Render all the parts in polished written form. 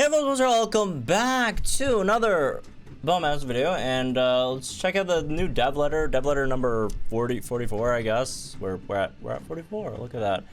Hey folks, welcome back to another Bowmaster video, and let's check out the new dev letter number 44, I guess. We're at 44, look at that.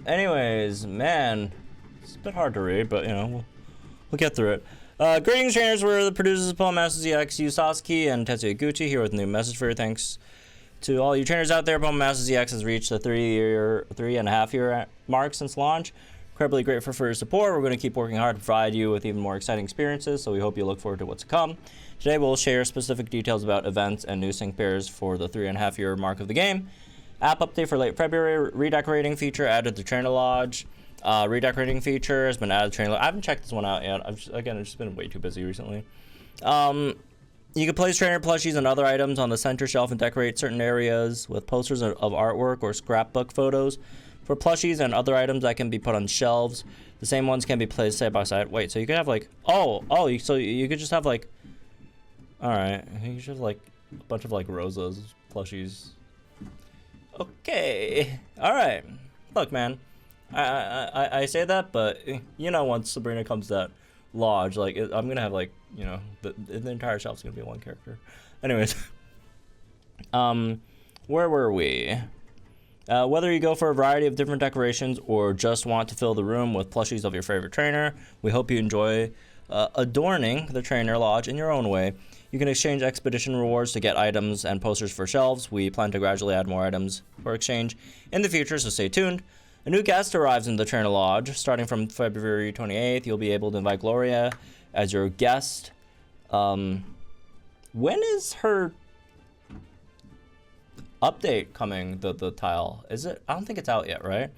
Anyways, man, it's a bit hard to read, but you know, we'll get through it. Greetings trainers, we're the producers of Bowmaster ZX, Yu Sasuke and Tetsuya Gucci, here with a new message for you. Thanks to all you trainers out there. Bowmaster ZX has reached the 3.5 year mark since launch. Incredibly grateful for your support. We're going to keep working hard to provide you with even more exciting experiences, so we hope you look forward to what's to come. Today we'll share specific details about events and new sync pairs for the 3.5 year mark of the game. App update for late February, redecorating feature added to Trainer Lodge. Redecorating feature has been added to Trainer Lodge. I haven't checked this one out yet. I've just been way too busy recently. You can place trainer plushies and other items on the center shelf and decorate certain areas with posters of artwork or scrapbook photos. For plushies and other items that can be put on shelves, the same ones can be placed side by side. Wait, so you could have like, so you could just have like, all right, you should have like a bunch of like Rosa's plushies. Okay, all right. Look, man, I say that, but you know, once Sabrina comes to that lodge, like I'm gonna have like, you know, the entire shelf's gonna be one character. Anyways, where were we? Whether you go for a variety of different decorations or just want to fill the room with plushies of your favorite trainer, we hope you enjoy adorning the trainer lodge in your own way. You can exchange expedition rewards to get items and posters for shelves. We plan to gradually add more items for exchange in the future, so stay tuned. A new guest arrives in the trainer lodge. Starting from February 28th, you'll be able to invite Gloria as your guest. When is her update coming, the tile? Is it? I don't think it's out yet, right?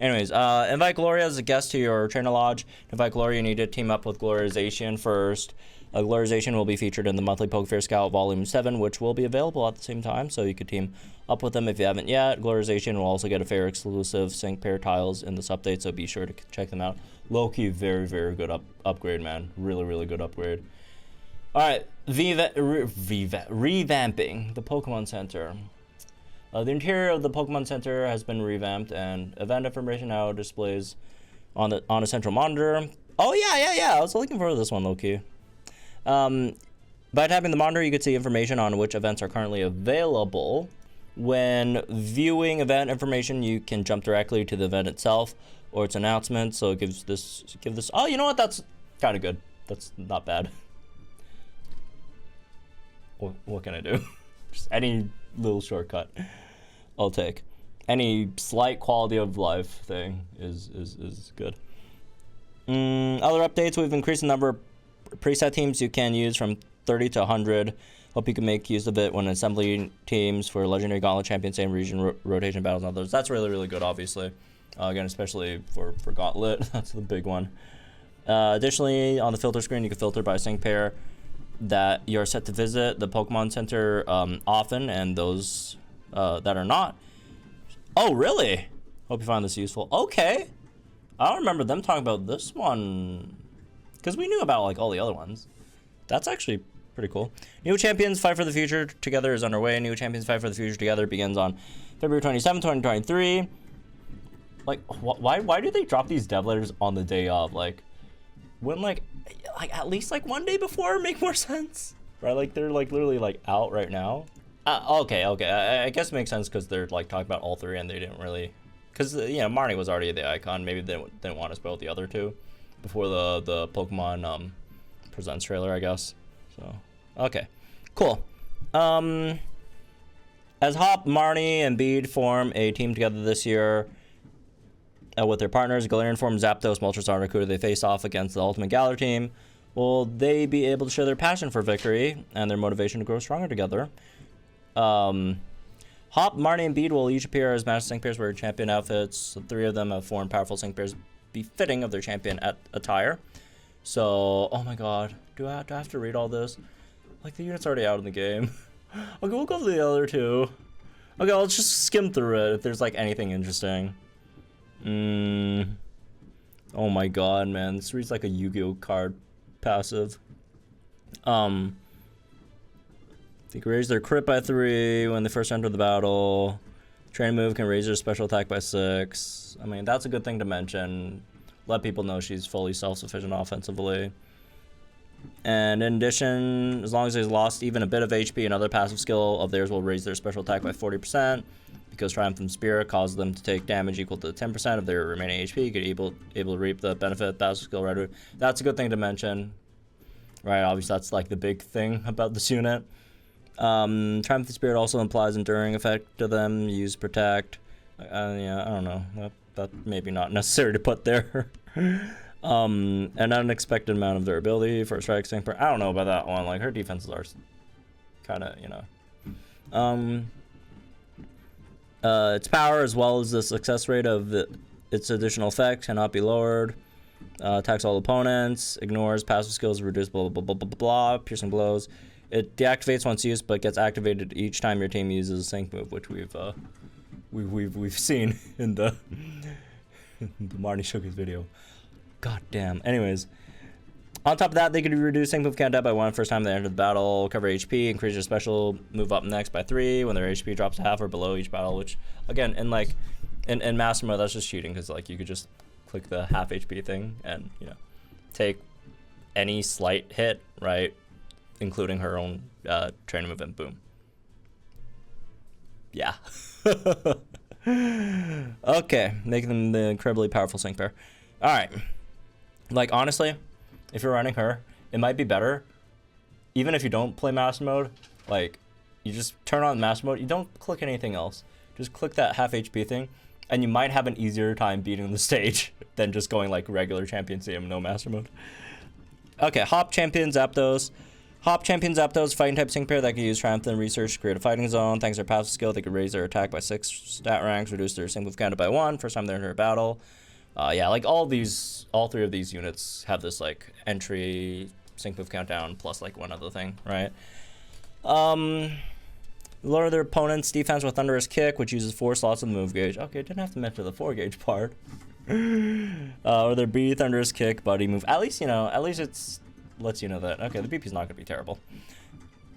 Anyways, invite Gloria as a guest to your trainer lodge. To invite Gloria, you need to team up with Glorialization first. Glorialization will be featured in the monthly Pokefair Scout Volume 7, which will be available at the same time, so you could team up with them if you haven't yet. Glorialization will also get a fair exclusive sync pair tiles in this update, so be sure to check them out. Low-key, very, very good upgrade, man. Really, really good upgrade. Alright, revamping the Pokemon Center. The interior of the Pokemon Center has been revamped, and event information now displays on a central monitor. Oh yeah. I was looking for this one, low-key. By tapping the monitor, you can see information on which events are currently available. When viewing event information, you can jump directly to the event itself or its announcement. So it gives this. Oh, you know what? That's kind of good. That's not bad. What can I do? Just any little shortcut I'll take. Any slight quality of life thing is good. Other updates, we've increased the number of preset teams you can use from 30 to 100. Hope you can make use of it when assembling teams for Legendary Gauntlet Champion, same region, rotation battles, and others. That's really, really good, obviously. Again, especially for Gauntlet. That's the big one. Additionally, on the filter screen, you can filter by sync pair that you're set to visit the Pokemon Center often, and those that are not. Oh, really? Hope you find this useful. Okay. I don't remember them talking about this one, because we knew about like all the other ones. That's actually pretty cool. New Champions Fight for the Future Together is underway. New Champions Fight for the Future Together begins on February 27, 2023. Like, why do they drop these dev letters on the day of? Like, wouldn't like at least like one day before make more sense, right? Like they're like literally like out right now. Okay. I guess it makes sense because they're like talking about all three and they didn't really, because you know Marnie was already the icon. Maybe they didn't want to spoil the other two before the Pokemon Presents trailer, I guess. So okay, cool. As Hop, Marnie, and Bede form a team together this year. With their partners, Galarian form, Zapdos, Moltres, and Arcuda, they face off against the Ultimate Galar team. Will they be able to show their passion for victory and their motivation to grow stronger together? Hop, Marnie, and Bede will each appear as Master Sync pairs wearing champion outfits. The three of them have formed powerful sync pairs befitting of their champion attire. So, oh my god, do I have to read all this? Like, the unit's already out in the game. Okay, we'll go for the other two. Okay, let's just skim through it if there's like anything interesting. Oh my god, man. This reads like a Yu-Gi-Oh card passive. They can raise their crit by 3 when they first enter the battle. Training move can raise their special attack by 6. I mean, that's a good thing to mention. let people know she's fully self-sufficient offensively. And in addition, as long as they've lost even a bit of HP, another passive skill of theirs will raise their special attack by 40%. Because Triumphant Spirit causes them to take damage equal to 10% of their remaining HP, you could able to reap the benefit of passive skill right away. That's a good thing to mention. Right, obviously that's like the big thing about this unit. Triumphant Spirit also implies enduring effect to them. Use Protect. Yeah, I don't know. That maybe not necessary to put there. An unexpected amount of their ability for a strike sniper. I don't know about that one. Like her defenses are kind of, you know. Its power as well as the success rate of its additional effect cannot be lowered. Attacks all opponents. Ignores passive skills. Reduce blah blah blah blah blah blah. Piercing blows. It deactivates once used, but gets activated each time your team uses a sync move, which we've seen in the Marnie Shuggy's video. God damn. Anyways, on top of that, they could reduce sync move countdown by 1 first time they enter the battle. Cover HP, increase your special move up next by 3 when their HP drops to half or below each battle. Which again, in master mode, that's just cheating because like you could just click the half HP thing and take any slight hit, right, including her own training move, and boom. Yeah. Okay, making them the incredibly powerful sync pair. All right, like honestly, if you're running her, it might be better, even if you don't play master mode, like you just turn on master mode, you don't click anything else, just click that half HP thing, and you might have an easier time beating the stage than just going like regular champion CM, no master mode. Okay, Hop Champion Zapdos. Hop Champion Zapdos, fighting type sync pair that can use Triumphant Research to create a fighting zone. Thanks to their passive skill, they could raise their attack by 6 stat ranks, reduce their sync move counted by 1 first time they enter a battle. Yeah, like all 3 of these units have this like entry sync move countdown plus like one other thing, right? Lower their opponent's defense with Thunderous Kick, which uses 4 slots of the move gauge. Okay, didn't have to mention the 4 gauge part. Or their B Thunderous Kick, Buddy Move. At least it's lets you know that okay, the BP's not gonna be terrible.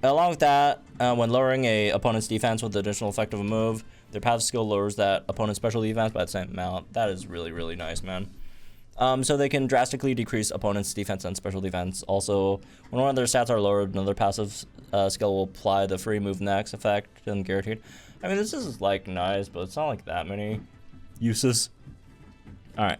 Along with that, when lowering a opponent's defense with the additional effect of a move, their passive skill lowers that opponent's special defense by the same amount. That is really, really nice, man. So they can drastically decrease opponent's defense and special defense. Also, when one of their stats are lowered, another passive skill will apply the free move next effect and guaranteed. I mean, this is like nice, but it's not like that many uses. All right.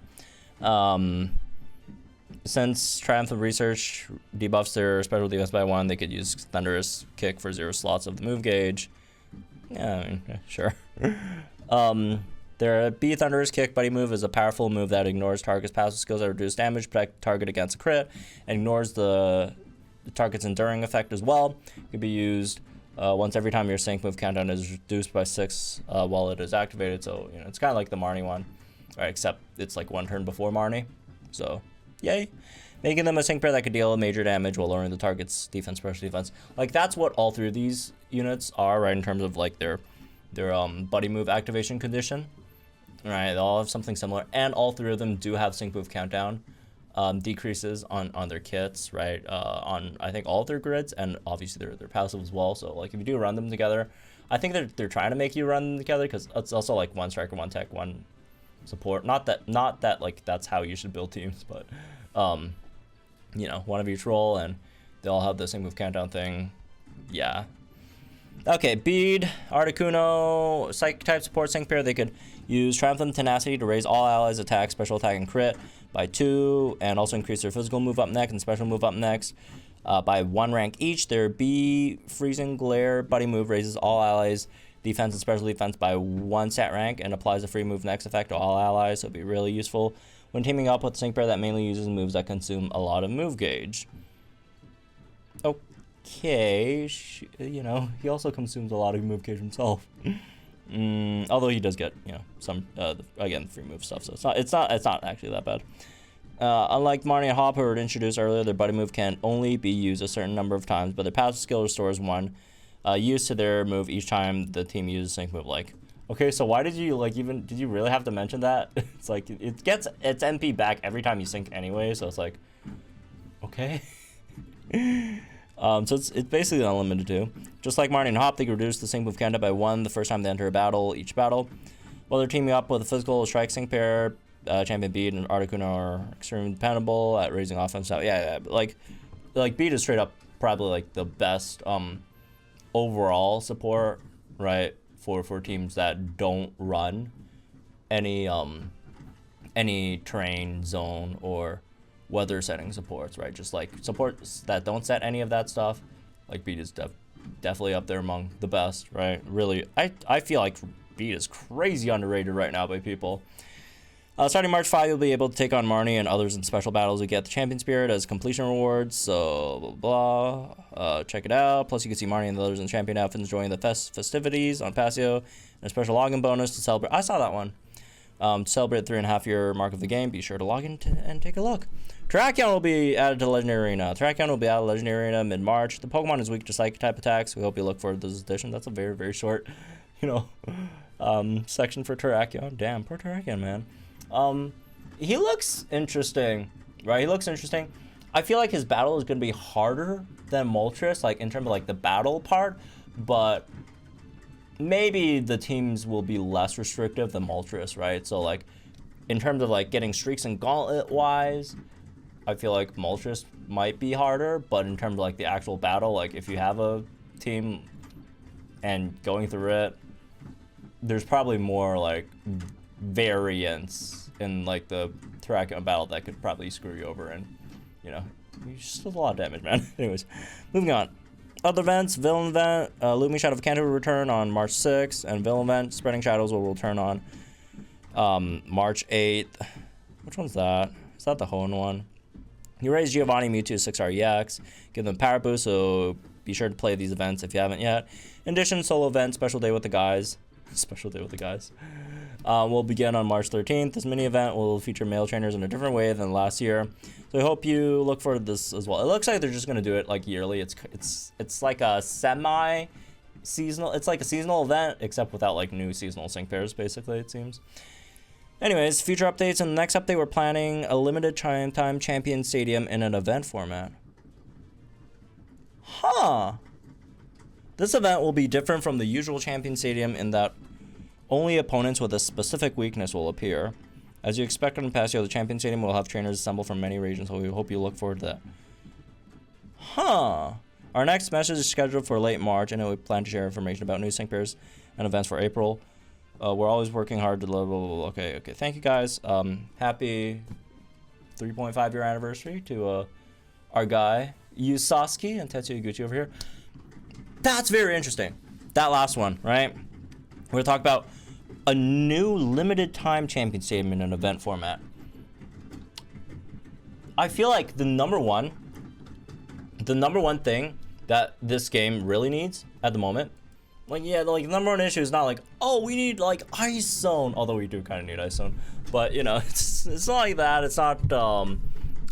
Since Triumphant Research debuffs their special defense by 1, they could use Thunderous Kick for 0 slots of the move gauge. Yeah, I mean, sure. Their B Thunderous Kick Buddy Move is a powerful move that ignores target's passive skills that reduce damage, protect target against a crit, and ignores the target's enduring effect as well. It can be used once every time your sync move countdown is reduced by 6 while it is activated. So it's kind of like the Marnie one, right? Except it's like 1 turn before Marnie. So yay, making them a sync pair that could deal major damage while lowering the target's defense, special defense. Like that's what all 3 of these units are, right? In terms of like their buddy move activation condition, right? They all have something similar, and all 3 of them do have sync move countdown decreases on their kits, right? On I think all of their grids, and obviously their passive as well. So like if you do run them together, I think they're trying to make you run them together because it's also like 1 striker, 1 tech, 1 support. Not that like that's how you should build teams, but 1 of each role, and they all have the sync move countdown thing. Yeah. Okay, Bead, Articuno, Psychic type support sync pair. They could use Triumphant Tenacity to raise all allies' attack, special attack, and crit by 2, and also increase their physical move up next and special move up next by 1 rank each. Their B Freezing Glare Buddy Move raises all allies' defense and special defense by 1 stat rank and applies the free move next effect to all allies, so it'd be really useful when teaming up with a sync pair that mainly uses moves that consume a lot of move gauge. Okay, he also consumes a lot of move gauge himself. Although he does get, some again free move stuff, so it's not actually that bad. Unlike Marnie and Hop, who were introduced earlier, their buddy move can only be used a certain number of times, but their passive skill restores 1 use to their move each time the team uses sync move. Like, okay, so why did you did you really have to mention that? It's like it gets its MP back every time you sync anyway, so it's like, okay. So it's basically unlimited too. Just like Marnie and Hop, they can reduce the sync move countdown by 1 the first time they enter a battle, each battle. While they're teaming up with a physical strike sync pair, Champion Beat and Articuno are extremely dependable at raising offense. So yeah, but like Beat is straight up probably like the best overall support, right, for teams that don't run any terrain, zone, or weather setting supports, right? Just like supports that don't set any of that stuff. Like Beat is definitely up there among the best, right? Really, I feel like Beat is crazy underrated right now by people. Starting March 5, you'll be able to take on Marnie and others in special battles. You get the Champion Spirit as completion rewards, so blah, blah. Check it out. Plus, you can see Marnie and the others in Champion outfits enjoying the festivities on Paseo, and a special login bonus to celebrate. I saw that one. To celebrate the 3.5 year mark of the game, be sure to log in and take a look. Terrakion will be added to Legendary Arena. Terrakion will be added to Legendary Arena mid-March. The Pokemon is weak to Psychic type attacks. We hope you look forward to this edition. That's a very, very short, section for Terrakion. Damn, poor Terrakion, man. He looks interesting, right? He looks interesting. I feel like his battle is going to be harder than Moltres, like in terms of like the battle part, but maybe the teams will be less restrictive than Moltres, right? So like in terms of like getting streaks and gauntlet wise, I feel like Moltres might be harder, but in terms of like the actual battle, like if you have a team and going through it, there's probably more like variance in like the Terrakion battle that could probably screw you over, and just a lot of damage, man. Anyways, moving on. Other events: Villain event, Looming Shadow of Kanto will return on March 6th, and Villain event, Spreading Shadows will return on March 8th. Which one's that? Is that the Hoenn one? You raise Giovanni Mewtwo 6R EX, give them power boost, so be sure to play these events if you haven't yet. In addition, solo event, Special Day with the Guys. Special Day with the Guys. Will begin on March 13th. This mini event will feature male trainers in a different way than last year. So I hope you look forward to this as well. It looks like they're just going to do it like yearly. It's like a semi-seasonal. It's like a seasonal event, except without like new seasonal sync pairs, basically, it seems. Anyways, future updates. In the next update, we're planning a limited time champion stadium in an event format. Huh. This event will be different from the usual champion stadium in that only opponents with a specific weakness will appear. As you expect on Paseo, the champion stadium will have trainers assembled from many regions, so we hope you look forward to that. Huh. Our next message is scheduled for late March, and we plan to share information about new sync pairs and events for April. We're always working hard to deliver. Okay. Thank you, guys. Happy 3.5 year anniversary to our guy Yusasuke and Tetsuya Gucci over here. That's very interesting. That last one, right? We're gonna talk about a new limited time champion stadium in an event format. I feel like the number one thing that this game really needs at the moment, like the number one issue is not like, oh, we need like Ice Zone, although we do kind of need Ice Zone, but it's not like that. It's not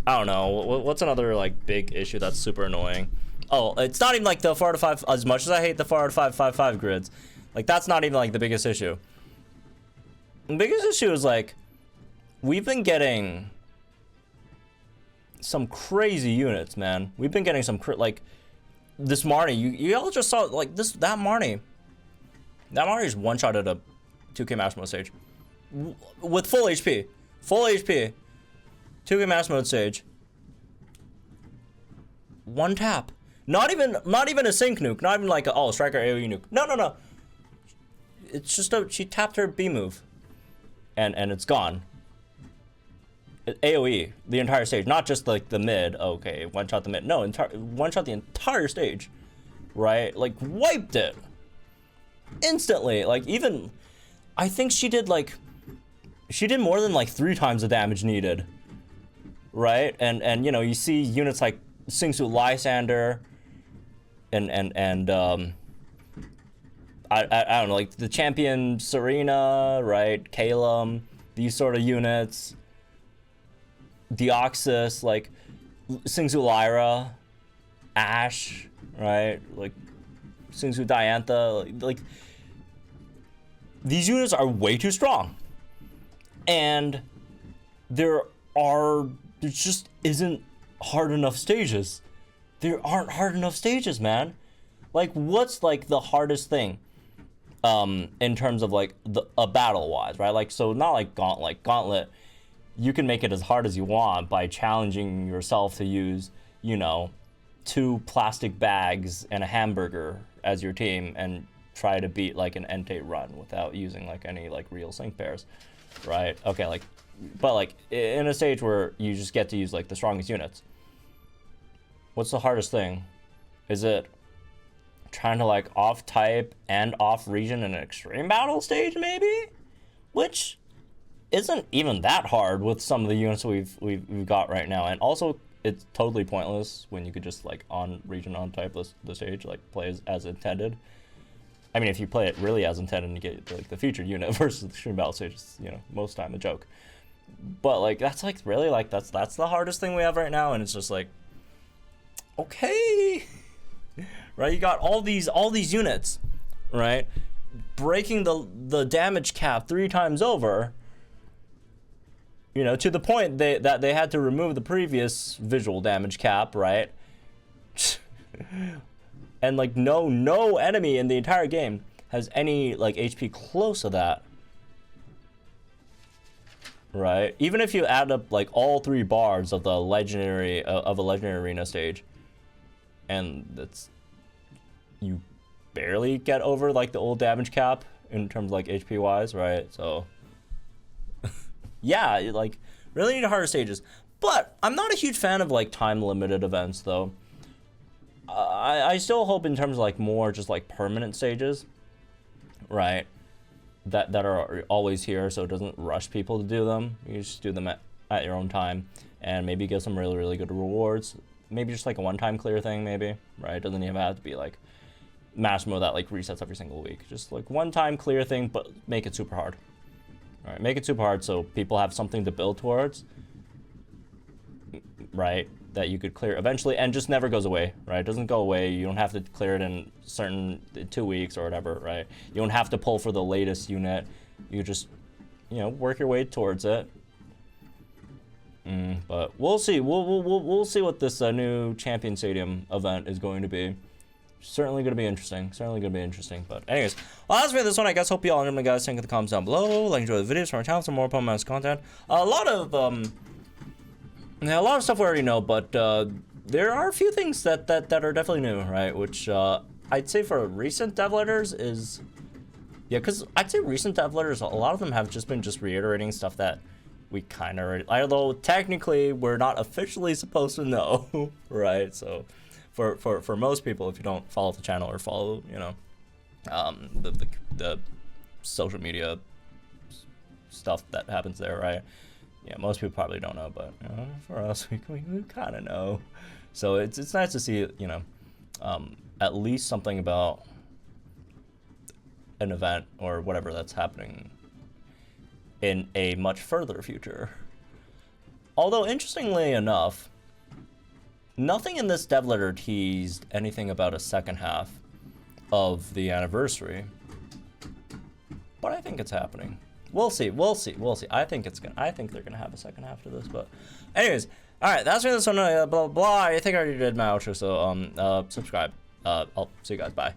I don't know, what's another like big issue that's super annoying? Oh, it's not even like the 4 out of 5. As much as I hate the 4 out of 5 5 grids, like that's not even like the biggest issue. The biggest issue is like we've been getting some crazy units, man. We've been getting some like this Marnie. You all just saw like that Marnie. That Marnie's one-shot at a 2K Master Mode stage with full HP, 2K Master Mode stage. One tap. Not even a sync nuke. Not even like a striker AoE nuke. No. It's just she tapped her B move, and it's gone. AoE the entire stage, not just like the mid. Okay, one shot the mid. No, one shot the entire stage, right? Like wiped it instantly. Like even, I think she did more than like 3 times the damage needed, right? And you see units like Singsu Lysander, and I don't know, like the champion Serena, right? Calum, these sort of units. Deoxys, like Singsu Lyra, Ash, right? Like Singsu Diantha, like these units are way too strong. And there just isn't hard enough stages. There aren't hard enough stages, man. Like what's like the hardest thing in terms of like a battle wise, right? Like so not like Gauntlet. you can make it as hard as you want by challenging yourself to use, you know, 2 plastic bags and a hamburger as your team and try to beat like an Entei run without using like any like real sync pairs, right? Okay, like, but like in a stage where you just get to use like the strongest units, what's the hardest thing? Is it trying to like off type and off region in an extreme battle stage maybe? Which isn't even that hard with some of the units we've got right now, and also it's totally pointless when you could just like on region on type the stage, like play as intended. I mean, if you play it really as intended and you get like the featured unit versus the extreme battle stage, it's, you know, most time a joke. But like that's like really like that's the hardest thing we have right now, and it's just like, okay, right? You got all these units, right? Breaking the damage cap 3 times over. You know, to the point that they had to remove the previous visual damage cap, right? And like no enemy in the entire game has any like HP close to that, right? Even if you add up like all 3 bars of the legendary of a legendary arena stage, and that's, you barely get over like the old damage cap in terms of like HP wise, right? So yeah, you like really need harder stages. But I'm not a huge fan of like time limited events though. I still hope in terms of like more just like permanent stages, right? That are always here, so it doesn't rush people to do them. You just do them at your own time, and maybe get some really good rewards. Maybe just like a one-time clear thing, maybe, right? It doesn't even have to be like master mode that like resets every single week. Just like one-time clear thing, but make it super hard. All right, make it super hard so people have something to build towards, right? That you could clear eventually, and just never goes away, right? It doesn't go away. You don't have to clear it in certain 2 weeks or whatever, right? You don't have to pull for the latest unit. You just, you know, work your way towards it. But we'll see. We'll see what this new Champion Stadium event is going to be. Certainly going to be interesting. Certainly going to be interesting. But anyways, well, that's for this one. I guess hope you all enjoyed, guys. Think in the comments down below. Like, enjoy the videos from our channel for more Pokemon content. A lot of stuff we already know, but there are a few things that are definitely new, right? Which I'd say for recent dev letters is, yeah, because I'd say recent dev letters, a lot of them have just been reiterating stuff that we kind of already, although technically we're not officially supposed to know, right? So for most people, if you don't follow the channel or follow, you know, the social media stuff that happens there, right? Yeah, most people probably don't know, but you know, for us, we kind of know. So it's nice to see, you know, at least something about an event or whatever that's happening in a much further future. Although, interestingly enough, nothing in this dev letter teased anything about a second half of the anniversary, but I think it's happening. We'll see. I think they're gonna have a second half to this. But anyways, all right, that's for this one. Blah blah blah. I think I already did my outro, so subscribe. I'll see you guys. Bye.